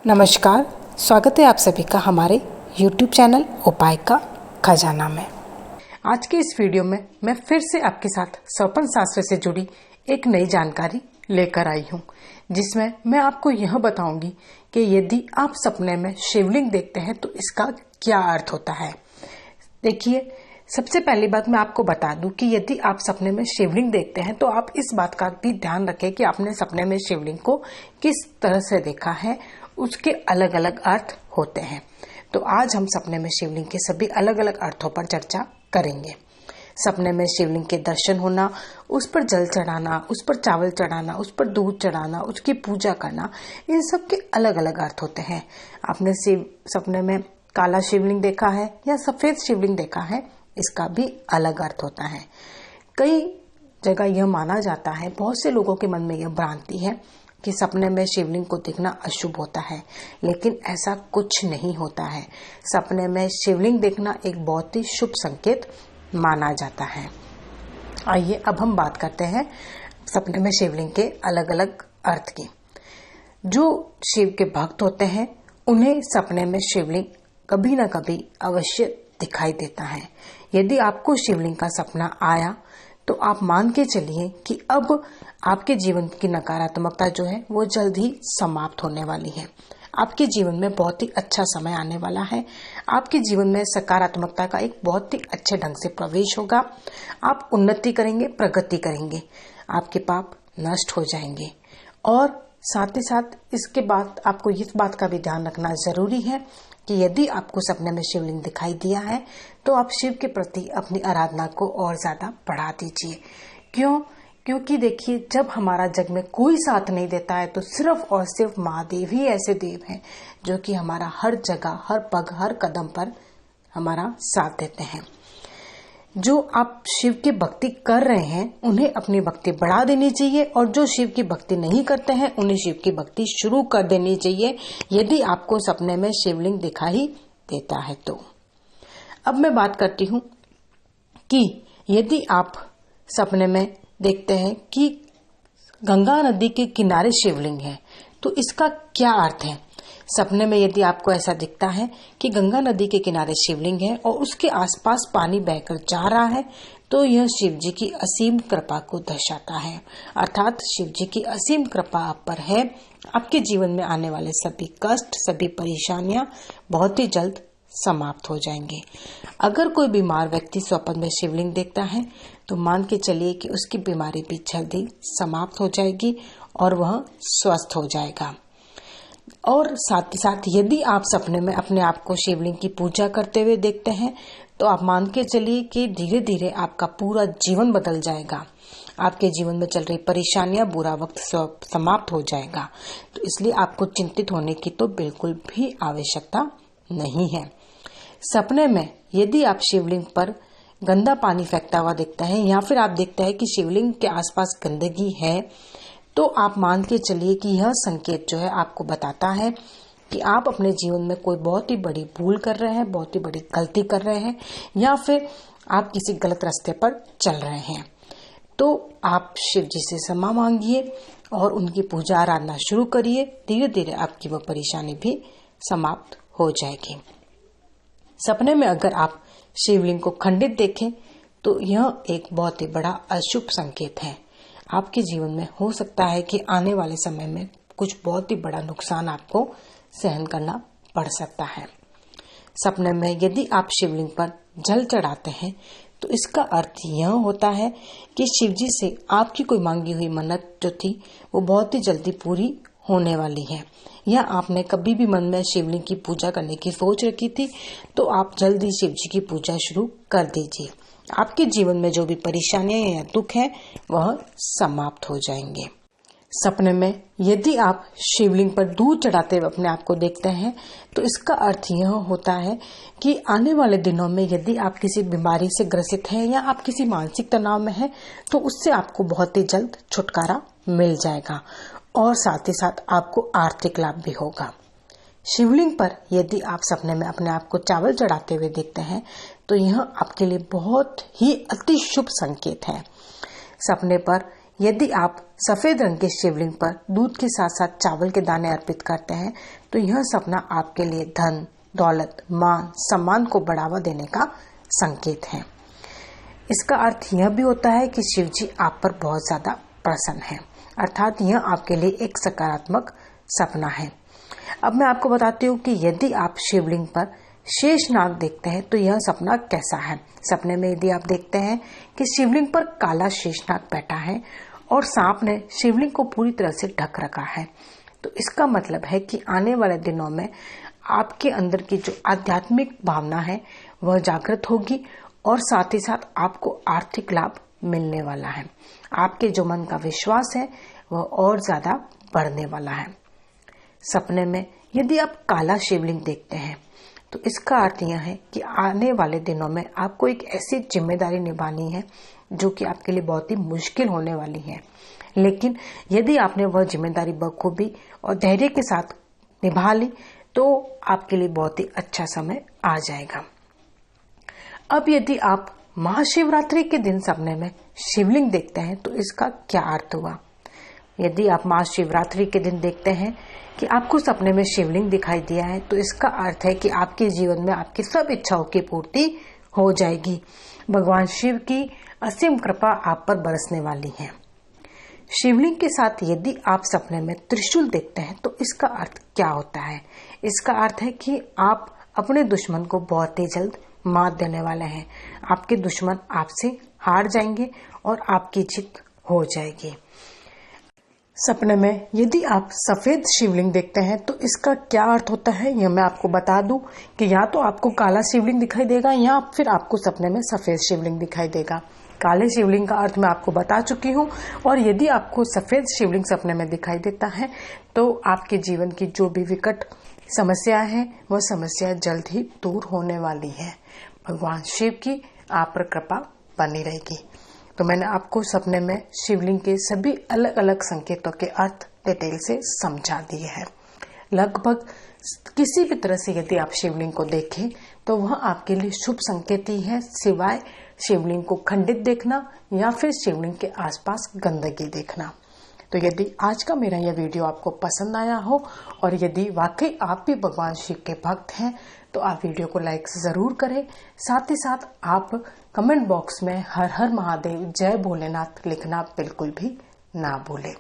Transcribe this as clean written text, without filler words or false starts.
नमस्कार, स्वागत है आप सभी का हमारे YouTube चैनल उपाय का खजाना में। आज के इस वीडियो में मैं फिर से आपके साथ स्वप्न शास्त्र से जुड़ी एक नई जानकारी लेकर आई हूँ, जिसमें मैं आपको यह बताऊंगी कि यदि आप सपने में शिवलिंग देखते हैं तो इसका क्या अर्थ होता है। देखिए, सबसे पहली बात मैं आपको बता दूं कि यदि आप सपने में शिवलिंग देखते हैं तो आप इस बात का भी ध्यान रखें कि आपने सपने में शिवलिंग को किस तरह से देखा है, उसके अलग अलग अर्थ होते हैं। तो आज हम सपने में शिवलिंग के सभी अलग अलग अर्थों पर चर्चा करेंगे। सपने में शिवलिंग के दर्शन होना, उस पर जल चढ़ाना, उस पर चावल चढ़ाना, उस पर दूध चढ़ाना, उसकी पूजा करना, इन सब के अलग अलग अर्थ होते हैं। आपने सपने में काला शिवलिंग देखा है या सफेद शिवलिंग देखा है, इसका भी अलग अर्थ होता है। कई जगह यह माना जाता है, बहुत से लोगों के मन में यह भ्रांति है कि सपने में शिवलिंग को देखना अशुभ होता है, लेकिन ऐसा कुछ नहीं होता है। सपने में शिवलिंग देखना एक बहुत ही शुभ संकेत माना जाता है। आइए अब हम बात करते हैं सपने में शिवलिंग के अलग अलग अर्थ की। जो शिव के भक्त होते हैं उन्हें सपने में शिवलिंग कभी ना कभी अवश्य दिखाई देता है। यदि आपको शिवलिंग का सपना आया तो आप मान के चलिए कि अब आपके जीवन की नकारात्मकता जो है वो जल्द ही समाप्त होने वाली है। आपके जीवन में बहुत ही अच्छा समय आने वाला है। आपके जीवन में सकारात्मकता का एक बहुत ही अच्छे ढंग से प्रवेश होगा। आप उन्नति करेंगे, प्रगति करेंगे, आपके पाप नष्ट हो जाएंगे। और साथ ही साथ इसके बाद आपको इस बात का भी ध्यान रखना जरूरी है कि यदि आपको सपने में शिवलिंग दिखाई दिया है तो आप शिव के प्रति अपनी आराधना को और ज्यादा बढ़ा दीजिए। क्योंकि देखिए, जब हमारा जग में कोई साथ नहीं देता है तो सिर्फ और सिर्फ महादेव ही ऐसे देव हैं जो कि हमारा हर जगह, हर पग, हर कदम पर हमारा साथ देते हैं। जो आप शिव की भक्ति कर रहे हैं उन्हें अपनी भक्ति बढ़ा देनी चाहिए, और जो शिव की भक्ति नहीं करते हैं उन्हें शिव की भक्ति शुरू कर देनी चाहिए यदि आपको सपने में शिवलिंग दिखाई देता है तो। अब मैं बात करती हूँ कि यदि आप सपने में देखते हैं कि गंगा नदी के किनारे शिवलिंग है तो इसका क्या अर्थ है। सपने में यदि आपको ऐसा दिखता है कि गंगा नदी के किनारे शिवलिंग है और उसके आसपास पानी बहकर जा रहा है तो यह शिव जी की असीम कृपा को दर्शाता है। अर्थात शिव जी की असीम कृपा आप पर है। आपके जीवन में आने वाले सभी कष्ट, सभी परेशानियां बहुत ही जल्द समाप्त हो जाएंगे। अगर कोई बीमार व्यक्ति स्वप्न में शिवलिंग देखता है तो मान के चलिए कि उसकी बीमारी भी जल्दी समाप्त हो जाएगी और वह स्वस्थ हो जाएगा। और साथ ही साथ यदि आप सपने में अपने आप को शिवलिंग की पूजा करते हुए देखते हैं तो आप मान के चलिए कि धीरे धीरे आपका पूरा जीवन बदल जाएगा। आपके जीवन में चल रही परेशानियां, बुरा वक्त समाप्त हो जाएगा। तो इसलिए आपको चिंतित होने की तो बिल्कुल भी आवश्यकता नहीं है। सपने में यदि आप शिवलिंग पर गंदा पानी फेंकता हुआ देखते हैं या फिर आप देखते हैं कि शिवलिंग के आसपास गंदगी है तो आप मान के चलिए कि यह संकेत जो है आपको बताता है कि आप अपने जीवन में कोई बहुत ही बड़ी भूल कर रहे हैं, बहुत ही बड़ी गलती कर रहे हैं, या फिर आप किसी गलत रास्ते पर चल रहे हैं। तो आप शिव जी से क्षमा मांगिए और उनकी पूजा आराधना शुरू करिए। धीरे धीरे आपकी वह परेशानी भी समाप्त हो जाएगी। सपने में अगर आप शिवलिंग को खंडित देखें तो यह एक बहुत ही बड़ा अशुभ संकेत है। आपके जीवन में हो सकता है कि आने वाले समय में कुछ बहुत ही बड़ा नुकसान आपको सहन करना पड़ सकता है। सपने में यदि आप शिवलिंग पर जल चढ़ाते हैं तो इसका अर्थ यह होता है कि शिव जी से आपकी कोई मांगी हुई मन्नत जो थी वो बहुत ही जल्दी पूरी होने वाली है। या आपने कभी भी मन में शिवलिंग की पूजा करने की सोच रखी थी तो आप जल्दी शिव जी की पूजा शुरू कर दीजिए। आपके जीवन में जो भी परेशानियां या दुख है वह समाप्त हो जाएंगे। सपने में यदि आप शिवलिंग पर दूध चढ़ाते हुए अपने आप को देखते हैं तो इसका अर्थ यह होता है कि आने वाले दिनों में यदि आप किसी बीमारी से ग्रसित हैं या आप किसी मानसिक तनाव में हैं तो उससे आपको बहुत ही जल्द छुटकारा मिल जाएगा और साथ ही साथ आपको आर्थिक लाभ भी होगा। शिवलिंग पर यदि आप सपने में अपने आप को चावल चढ़ाते हुए देखते हैं तो यह आपके लिए बहुत ही अति शुभ संकेत है। सपने पर यदि आप सफेद रंग के शिवलिंग पर दूध के साथ साथ चावल के दाने अर्पित करते हैं तो यह सपना आपके लिए धन, दौलत, मान, सम्मान को बढ़ावा देने का संकेत है। इसका अर्थ यह भी होता है कि शिव जी आप पर बहुत ज्यादा प्रसन्न हैं, अर्थात यह आपके लिए एक सकारात्मक सपना है। अब मैं आपको बताती हूँ कि यदि आप शिवलिंग पर शेषनाग देखते हैं तो यह सपना कैसा है। सपने में यदि आप देखते हैं कि शिवलिंग पर काला शेषनाग बैठा है और सांप ने शिवलिंग को पूरी तरह से ढक रखा है, तो इसका मतलब है कि आने वाले दिनों में आपके अंदर की जो आध्यात्मिक भावना है वह जागृत होगी और साथ ही साथ आपको आर्थिक लाभ मिलने वाला है। आपके जो मन का विश्वास है वह और ज्यादा बढ़ने वाला है। सपने में यदि आप काला शिवलिंग देखते हैं तो इसका अर्थ यह है कि आने वाले दिनों में आपको एक ऐसी जिम्मेदारी निभानी है जो कि आपके लिए बहुत ही मुश्किल होने वाली है, लेकिन यदि आपने वह जिम्मेदारी बखूबी और धैर्य के साथ निभा ली तो आपके लिए बहुत ही अच्छा समय आ जाएगा। अब यदि आप महाशिवरात्रि के दिन सपने में शिवलिंग देखते हैं तो इसका क्या अर्थ हुआ। यदि आप महाशिवरात्रि के दिन देखते हैं कि आपको सपने में शिवलिंग दिखाई दिया है तो इसका अर्थ है कि आपके जीवन में आपकी सब इच्छाओं की पूर्ति हो जाएगी। भगवान शिव की असीम कृपा आप पर बरसने वाली है। शिवलिंग के साथ यदि आप सपने में त्रिशूल देखते हैं तो इसका अर्थ क्या होता है। इसका अर्थ है कि आप अपने दुश्मन को बहुत ही जल्द मात देने वाले हैं। आपके दुश्मन आपसे हार जाएंगे और आपकी जीत हो जाएगी। सपने में यदि आप सफेद शिवलिंग देखते हैं तो इसका क्या अर्थ होता है यह मैं आपको बता दूं कि या तो आपको काला शिवलिंग दिखाई देगा या फिर आपको सपने में सफेद शिवलिंग दिखाई देगा। काले शिवलिंग का अर्थ मैं आपको बता चुकी हूँ और यदि आपको सफेद शिवलिंग सपने में दिखाई देता है तो आपके जीवन की जो भी विकट समस्या है वह समस्या जल्द ही दूर होने वाली है। भगवान शिव की आप पर कृपा बनी रहेगी। तो मैंने आपको सपने में शिवलिंग के सभी अलग अलग संकेतों के अर्थ डिटेल से समझा दिए हैं। लगभग किसी भी तरह से यदि आप शिवलिंग को देखें तो वह आपके लिए शुभ संकेत ही है, सिवाय शिवलिंग को खंडित देखना या फिर शिवलिंग के आसपास गंदगी देखना। तो यदि आज का मेरा यह वीडियो आपको पसंद आया हो और यदि वाकई आप भी भगवान शिव के भक्त हैं तो आप वीडियो को लाइक जरूर करें। साथ ही साथ आप कमेंट बॉक्स में हर हर महादेव, जय भोलेनाथ लिखना बिल्कुल भी ना भूलें।